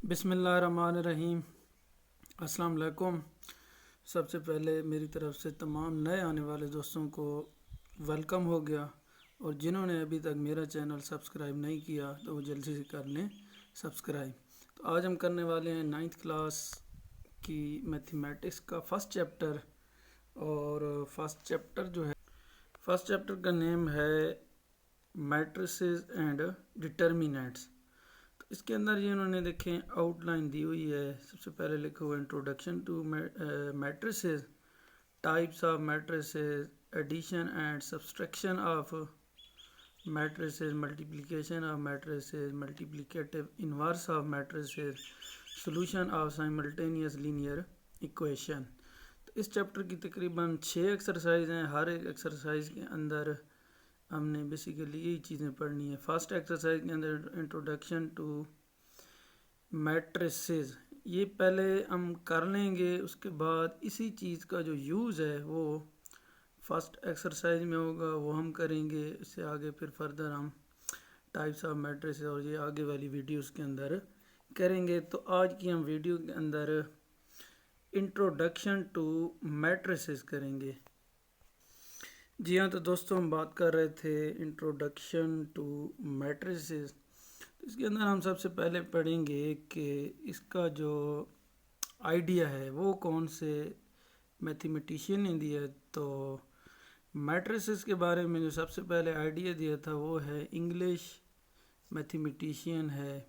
बिस्मिल्लाहिर्रहमानिर्रहीम। अस्सलाम वालेकुम। सबसे पहले मेरी तरफ़ से तमाम नए आने वाले दोस्तों को वेलकम हो गया, और जिन्होंने अभी तक मेरा चैनल सब्सक्राइब नहीं किया तो वो जल्दी से कर लें सब्सक्राइब। तो आज हम करने वाले हैं 9th क्लास की मैथमेटिक्स का फर्स्ट चैप्टर। और फर्स्ट चैप्टर का नेम है मैट्रिसेस एंड डिटर्मिनेंट्स। तो इसके अंदर ये उन्होंने देखें आउटलाइन दी हुई है। सबसे पहले लिखा हुआ introduction to matrices, types of matrices, addition and subtraction of matrices, multiplication of matrices, multiplicative inverse of matrices, solution of simultaneous linear equation. तो इस चैप्टर की तकरीबन 6 एक्सरसाइज हैं। हर एक एक्सरसाइज के अंदर हमने बेसिकली यही चीज़ें पढ़नी है। फर्स्ट एक्सरसाइज के अंदर इंट्रोडक्शन टू मैट्रिसेस, ये पहले हम कर लेंगे, उसके बाद इसी चीज़ का जो यूज़ है वो फर्स्ट एक्सरसाइज में होगा, वो हम करेंगे। इससे आगे फिर फर्दर हम टाइप्स ऑफ मैट्रिसेस और ये आगे वाली वीडियोस के अंदर करेंगे। तो आज की हम वीडियो के अंदर इंट्रोडक्शन टू मैट्रिसेस करेंगे। जी हाँ, तो दोस्तों हम बात कर रहे थे इंट्रोडक्शन टू मैट्रिसेस। तो इसके अंदर हम सबसे पहले पढ़ेंगे कि इसका जो आइडिया है वो कौन से मैथमेटिशियन ने दिया। तो मैट्रिसेस के बारे में जो सबसे पहले आइडिया दिया था वो है इंग्लिश मैथमेटिशियन है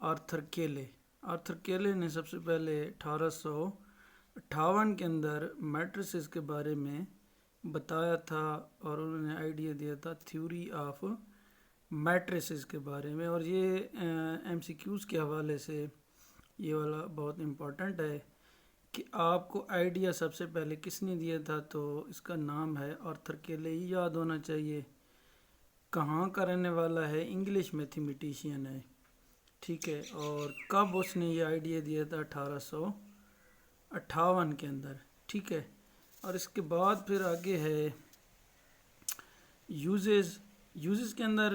आर्थर केले। आर्थर केले ने सबसे पहले 1858 के अंदर मैट्रिसेस के बारे में बताया था, और उन्होंने आइडिया दिया था थ्योरी ऑफ मैट्रिसेस के बारे में। और ये एमसीक्यूज़ के हवाले से ये वाला बहुत इम्पोर्टेंट है कि आपको आइडिया सबसे पहले किसने दिया था। तो इसका नाम है आर्थर केले, ही याद होना चाहिए। कहाँ का रहने वाला है, इंग्लिश मैथमेटिशियन है, ठीक है। और कब उसने ये आइडिया दिया था, 1858 के अंदर, ठीक है। और इसके बाद फिर आगे है यूजेस के अंदर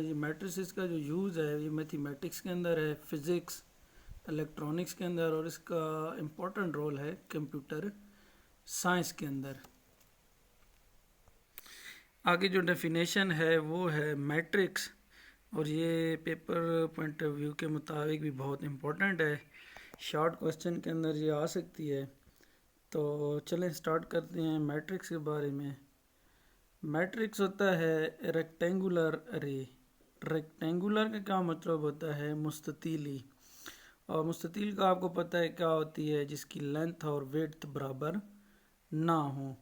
ये मैट्रिसेस का जो यूज़ है ये मैथमेटिक्स के अंदर है, फिज़िक्स, इलेक्ट्रॉनिक्स के अंदर, और इसका इम्पोर्टेंट रोल है कंप्यूटर साइंस के अंदर। आगे जो डेफिनेशन है वो है मैट्रिक्स, और ये पेपर पॉइंट ऑफ व्यू के मुताबिक भी बहुत इम्पोर्टेंट है। शॉर्ट क्वेश्चन के अंदर ये आ सकती है। तो चलें स्टार्ट करते हैं मैट्रिक्स के बारे में। मैट्रिक्स होता है रेक्टेंगुलर अरे। रेक्टेंगुलर का क्या मतलब होता है, मुस्ततीली। और मुस्ततील का आपको पता है क्या होती है, जिसकी लेंथ और विड्थ बराबर ना हो।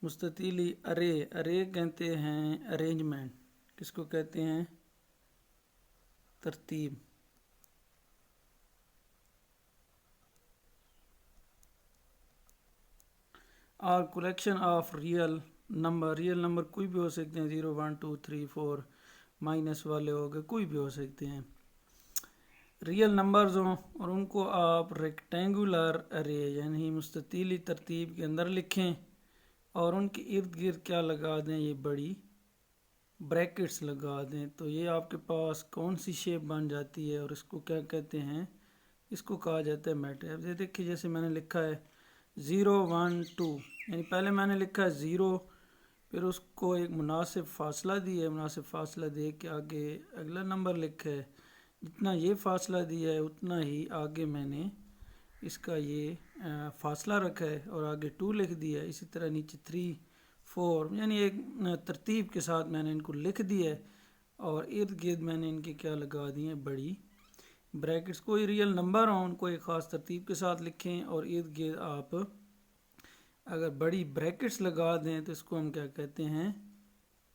मुस्ततीली अरे, अरे कहते हैं अरेंजमेंट, किसको कहते हैं, तरतीब। और कलेक्शन ऑफ रियल नंबर कोई भी हो सकते हैं, 0 1 2 3 4, माइनस वाले हो गए, कोई भी हो सकते हैं, रियल नंबर्स हों, और उनको आप रेक्टेंगुलर अरे यानी मुस्ततीली तरतीब के अंदर लिखें, और उनके इर्द गिर्द क्या लगा दें, ये बड़ी ब्रैकेट्स लगा दें। तो ये आपके पास कौन सी शेप बन जाती है, और इसको क्या कहते हैं, इसको कहा जाता है मैट्रिक्स। ये देखिए, जैसे मैंने लिखा है 0 1 2, यानी पहले मैंने लिखा है 0, फिर उसको एक मुनासिब फासला दिया है, मुनासिब फासला दे के आगे अगला नंबर लिखा है। जितना ये फासला दिया है उतना ही आगे मैंने इसका ये फासला रखा है, और आगे 2 लिख दिया है। इसी तरह नीचे 3 4, यानी एक तरतीब के साथ मैंने इनको लिख दिया है, और इर्द गिर्द मैंने इनके क्या लगा दिए हैं, बड़ी ब्रैकेट्स। कोई रियल नंबर हो उनको एक ख़ास तरतीब के साथ लिखें, और इर्द गिर्द आप अगर बड़ी ब्रैकेट्स लगा दें तो इसको हम क्या कहते हैं,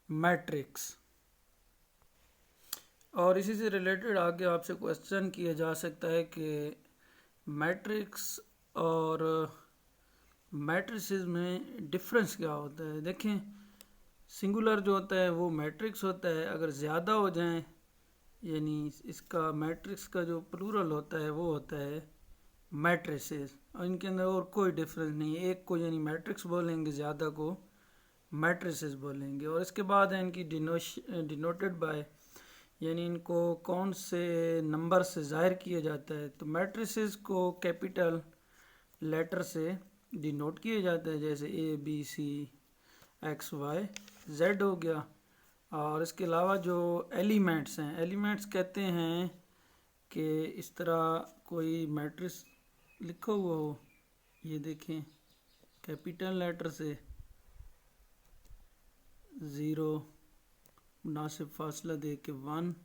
मैट्रिक्स। और इसी से रिलेटेड आगे आपसे क्वेश्चन किया जा सकता है कि मैट्रिक्स और मैट्रिसेस में डिफरेंस क्या होता है। देखें, सिंगुलर जो होता है वो मैट्रिक्स होता है, अगर ज़्यादा हो जाएं यानी इसका मैट्रिक्स का जो प्लूरल होता है वो होता है मैट्रिसेस, और इनके अंदर और कोई डिफरेंस नहीं है। एक को यानी मैट्रिक्स बोलेंगे, ज़्यादा को मैट्रिसेस बोलेंगे। और इसके बाद है इनकी डिनोटेड बाय यानी इनको कौन से नंबर से ज़ाहिर किया जाता है। तो मैट्रिसेस को कैपिटल लेटर से डिनोट किया जाता है, जैसे A B C X Y Z हो गया। और इसके अलावा जो एलिमेंट्स हैं, एलिमेंट्स कहते हैं कि इस तरह कोई मैट्रिक्स लिखा हुआ हो, ये देखें कैपिटल लेटर से 0 मुनासिब फासला दे के 1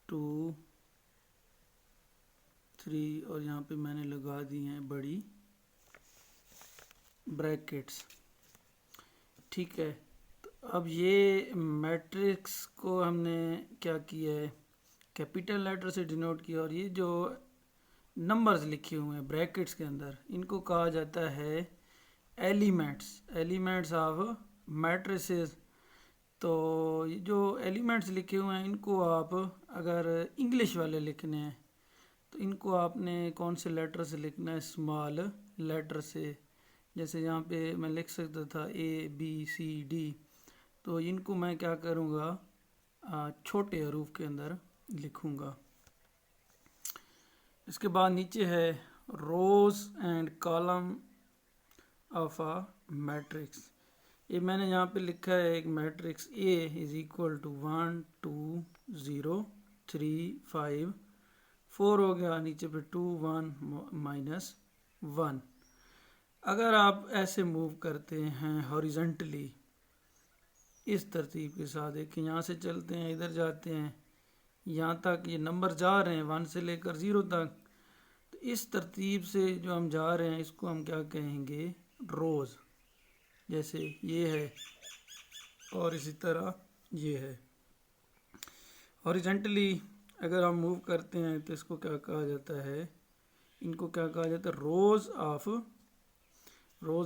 2 3 और यहाँ पे मैंने लगा दी हैं बड़ी ब्रैकेट्स। ठीक है, तो अब ये मैट्रिक्स को हमने क्या किया है, कैपिटल लेटर से डिनोट किया, और ये जो नंबर्स लिखे हुए हैं ब्रैकेट्स के अंदर, इनको कहा जाता है एलिमेंट्स, एलिमेंट्स ऑफ मैट्रिसेस। तो ये जो एलिमेंट्स लिखे हुए हैं इनको आप अगर इंग्लिश वाले लिखने हैं तो इनको आपने कौन से लेटर से लिखना है, स्मॉल लेटर से। जैसे यहाँ पे मैं लिख सकता था ए बी सी डी, तो इनको मैं क्या करूँगा, छोटे हरूफ के अंदर लिखूँगा। इसके बाद नीचे है rows and column of a matrix. ये मैंने यहाँ पे लिखा है एक matrix A is equal to 1 2 0 3 5 4 हो गया, नीचे पे 2 1 -1। अगर आप ऐसे मूव करते हैं हॉरिजॉन्टली इस तरतीब के साथ, देखिए यहाँ से चलते हैं, इधर जाते हैं, यहाँ तक ये नंबर जा रहे हैं 1 से लेकर 0 तक, तो इस तरतीब से जो हम जा रहे हैं इसको हम क्या कहेंगे, रोज़। जैसे ये है और इसी तरह ये है। हॉरिजॉन्टली अगर हम मूव करते हैं तो इसको क्या कहा जाता है, इनको क्या कहा जाता है, रोज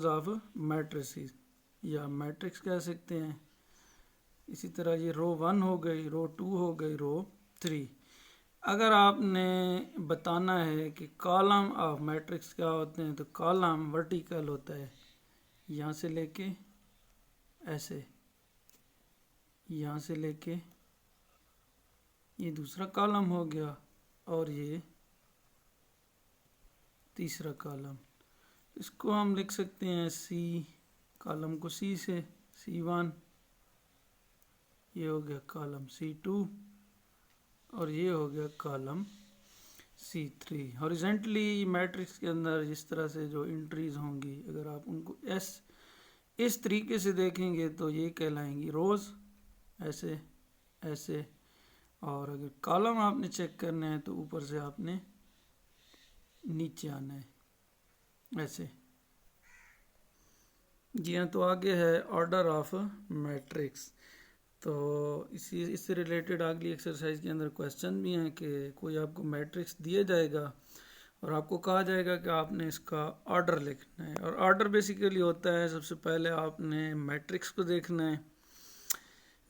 ऑफ मैट्रिसेस या मैट्रिक्स कह सकते हैं। इसी तरह ये रो 1 हो गई, रो 2 हो गई, रो 3। अगर आपने बताना है कि कॉलम ऑफ मैट्रिक्स क्या होते हैं, तो कॉलम वर्टिकल होता है, यहाँ से लेके ऐसे, यहाँ से लेके ये दूसरा कॉलम हो गया और ये तीसरा कॉलम। इसको हम लिख सकते हैं सी, कॉलम को सी से C1, ये हो गया कॉलम C2 और ये हो गया कॉलम C3। हॉरिजॉन्टली मैट्रिक्स के अंदर जिस तरह से जो एंट्रीज होंगी, अगर आप उनको इस तरीके से देखेंगे तो ये कहलाएंगी रोज़, ऐसे ऐसे। और अगर कॉलम आपने चेक करना है तो ऊपर से आपने नीचे आना है, ऐसे। जी हाँ, तो आगे है ऑर्डर ऑफ मैट्रिक्स। तो इससे रिलेटेड अगली एक्सरसाइज के अंदर क्वेश्चन भी हैं कि कोई आपको मैट्रिक्स दिया जाएगा और आपको कहा जाएगा कि आपने इसका ऑर्डर लिखना है। और ऑर्डर बेसिकली होता है, सबसे पहले आपने मैट्रिक्स को देखना है।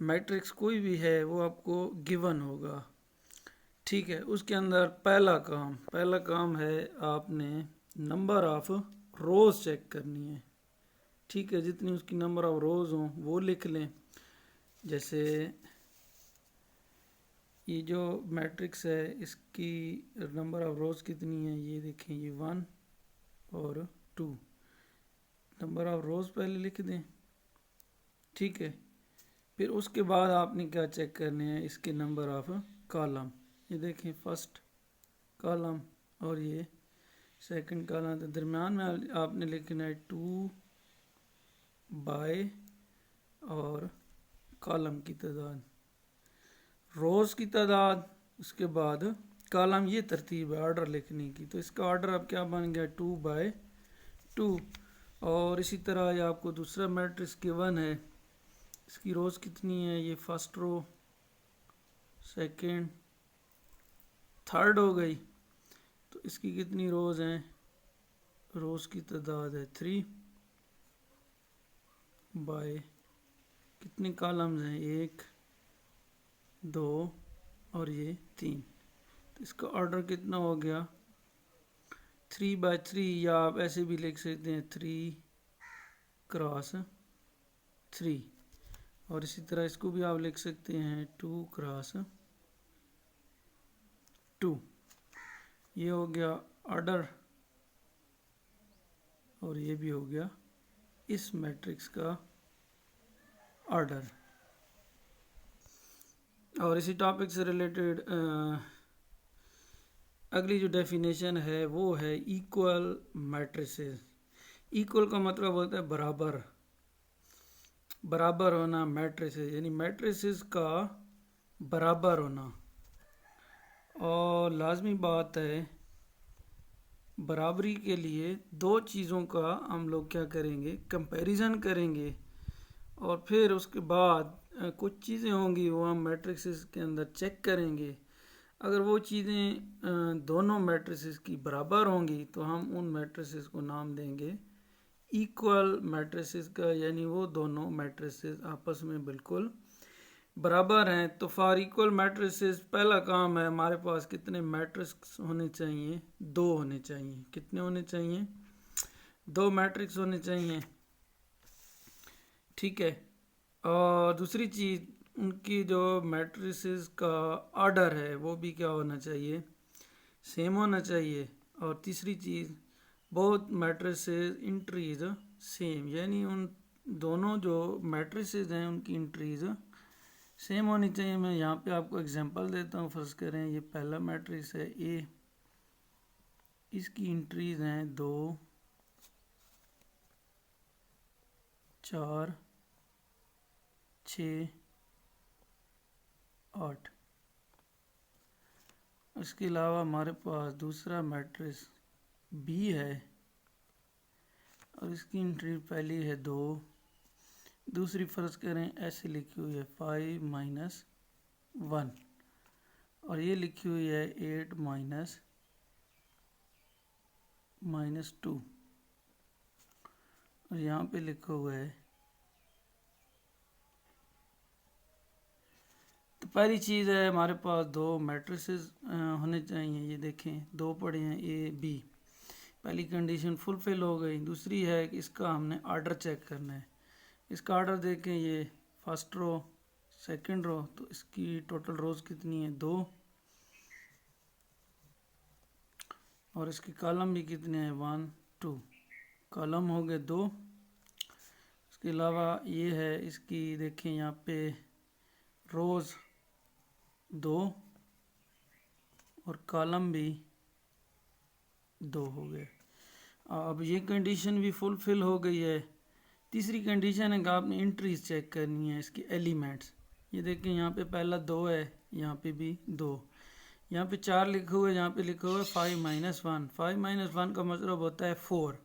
मैट्रिक्स कोई भी है वो आपको गिवन होगा, ठीक है। उसके अंदर पहला काम है आपने नंबर ऑफ रोज चेक करनी है, ठीक है। जितनी उसकी नंबर ऑफ रोज हों वो लिख लें। जैसे ये जो मैट्रिक्स है इसकी नंबर ऑफ रोज कितनी है, ये देखें, ये 1 और 2। नंबर ऑफ रोज पहले लिख दें, ठीक है। फिर उसके बाद आपने क्या चेक करने हैं, इसके नंबर ऑफ कॉलम। ये देखें फर्स्ट कॉलम और ये सेकंड कॉलम, तो दरम्यान में आपने लिखना है 2 बाय और कॉलम की तादाद, रोज़ की तादाद, उसके बाद कॉलम। ये तरतीब है ऑर्डर लिखने की। तो इसका ऑर्डर अब क्या बन गया, 2 बाय 2। और इसी तरह ये आपको दूसरा मैट्रिक्स गिवन है, इसकी रोज़ कितनी है, ये फर्स्ट रो, सेकंड, थर्ड हो गई। तो इसकी कितनी रोज़ हैं, रोज़ की तादाद है 3 बाय कितने कॉलम्स हैं, 1 2 और ये 3। तो इसका ऑर्डर कितना हो गया, 3 बाय 3, या आप ऐसे भी लिख सकते हैं 3 क्रॉस 3। और इसी तरह इसको भी आप लिख सकते हैं 2 क्रॉस 2। ये हो गया ऑर्डर और ये भी हो गया इस मैट्रिक्स का ऑर्डर। और इसी टॉपिक से रिलेटेड अगली जो डेफिनेशन है वो है इक्वल मैट्रिसेस। इक्वल का मतलब होता है बराबर, बराबर होना मैट्रिसेस, यानी मैट्रिसेस का बराबर होना। और लाजमी बात है बराबरी के लिए दो चीज़ों का हम लोग क्या करेंगे, कंपैरिजन करेंगे, और फिर उसके बाद कुछ चीज़ें होंगी वो हम मैट्रिसेस के अंदर चेक करेंगे। अगर वो चीज़ें दोनों मैट्रिसेस की बराबर होंगी तो हम उन मैट्रिसेस को नाम देंगे इक्वल मैट्रिसेस का, यानी वो दोनों मैट्रिसेस आपस में बिल्कुल बराबर हैं। तो फॉर इक्वल मैट्रिसेस पहला काम है हमारे पास कितने मैट्रिक्स होने चाहिए, 2 होने चाहिए। कितने होने चाहिए, 2 मैट्रिक्स होने चाहिए, ठीक है। और दूसरी चीज़ उनकी जो मैट्रिसेस का ऑर्डर है वो भी क्या होना चाहिए, सेम होना चाहिए। और तीसरी चीज़ बोथ मैट्रिसेस इंट्रीज सेम, यानी उन दोनों जो मैट्रिसेस हैं उनकी इंट्रीज सेम होनी चाहिए। मैं यहाँ पे आपको एग्जांपल देता हूँ। फर्स्ट करें ये पहला मैट्रिक्स है ए, इसकी इंट्रीज हैं 2 4 6 8। इसके अलावा हमारे पास दूसरा मैट्रिक्स बी है और इसकी इंट्री पहली है 2, दूसरी फर्ज करें ऐसे लिखी हुई है 5 - 1, और ये लिखी हुई है 8 - 2, और यहाँ पे लिखा हुआ है। तो पहली चीज़ है हमारे पास 2 मैट्रिसेस होने चाहिए। ये देखें 2 पड़े हैं ए बी, पहली कंडीशन फुलफिल हो गई। दूसरी है कि इसका हमने ऑर्डर चेक करना है। इसका ऑर्डर देखें, ये फर्स्ट रो सेकंड रो, तो इसकी टोटल रोज कितनी है 2, और इसके कॉलम भी कितने हैं 1 2, कॉलम हो गए 2। इसके अलावा ये है इसकी देखें यहाँ पे रोज 2 और कॉलम भी 2 हो गए। अब ये कंडीशन भी फुलफिल हो गई है। तीसरी कंडीशन है कि आपने एंट्रीज चेक करनी है इसके एलिमेंट्स। ये देखें यहाँ पे पहला 2 है, यहाँ पे भी 2, यहाँ पे 4 लिखा हुआ है, यहाँ पे लिखा हुआ है 5 - 1। 5 - 1 का मतलब होता है 4,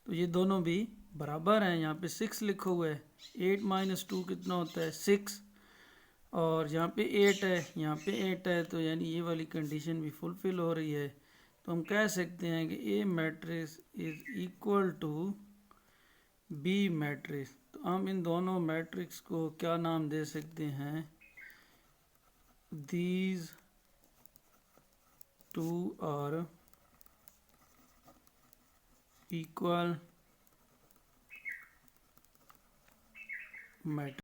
तो ये दोनों भी बराबर हैं। यहाँ पे 6 लिखा हुआ है, 8 - 2 कितना होता है 6, और यहाँ पे 8 है, यहाँ पे 8 है, तो यानी ये वाली कंडीशन भी फुलफिल हो रही है। तो हम कह सकते हैं कि A matrix is equal to B matrix. तो हम इन दोनों मैट्रिक्स को क्या नाम दे सकते हैं, these two are equal matrix.